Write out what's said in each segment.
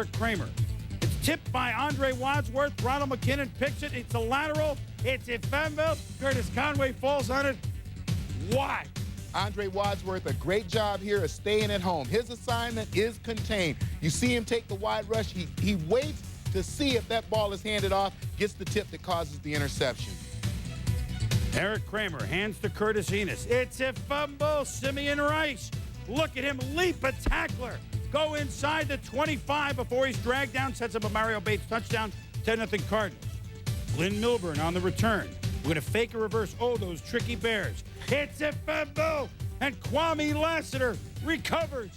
Eric Kramer. It's tipped by Andre Wadsworth. Ronald McKinnon picks it. It's a lateral. It's ephemeral. Curtis Conway falls on it. Why? Andre Wadsworth, a great job here of staying at home. His assignment is contained. You see him take the wide rush. He waits to see if that ball is handed off, gets the tip that causes the interception. Eric Kramer hands to Curtis Enos. It's a fumble. Simeon Rice. Look at him leap a tackler. Go inside the 25 before he's dragged down. Sets up a Mario Bates touchdown. 10-0 Cardinals. Glenn Milburn on the return. We're going to fake a reverse. Oh, those tricky Bears. It's a fumble. And Kwame Lassiter recovers.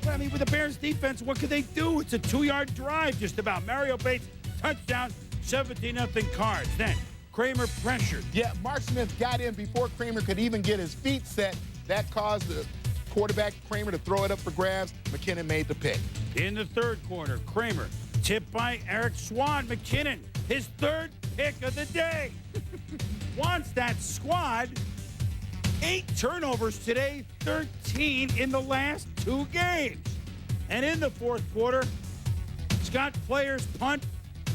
I mean, with the Bears defense, what could they do? It's a 2-yard drive just about. Mario Bates, touchdown, 17-0 Cards. Then Kramer pressured. Yeah, Mark Smith got in before Kramer could even get his feet set. That caused the quarterback Kramer to throw it up for grabs. McKinnon made the pick. In the third quarter, Kramer tipped by Eric Swan. McKinnon, his third pick of the day. Wants that squad. 8 turnovers today, 13 in the last 2 games. And in the fourth quarter, Scott Player's punt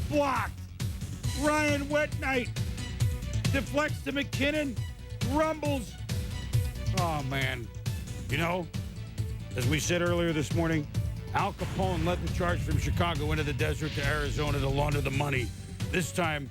blocked. Ryan Wetnight deflects to McKinnon, rumbles. Oh, man. You know, as we said earlier this morning, Al Capone led the charge from Chicago into the desert to Arizona to launder the money. This time,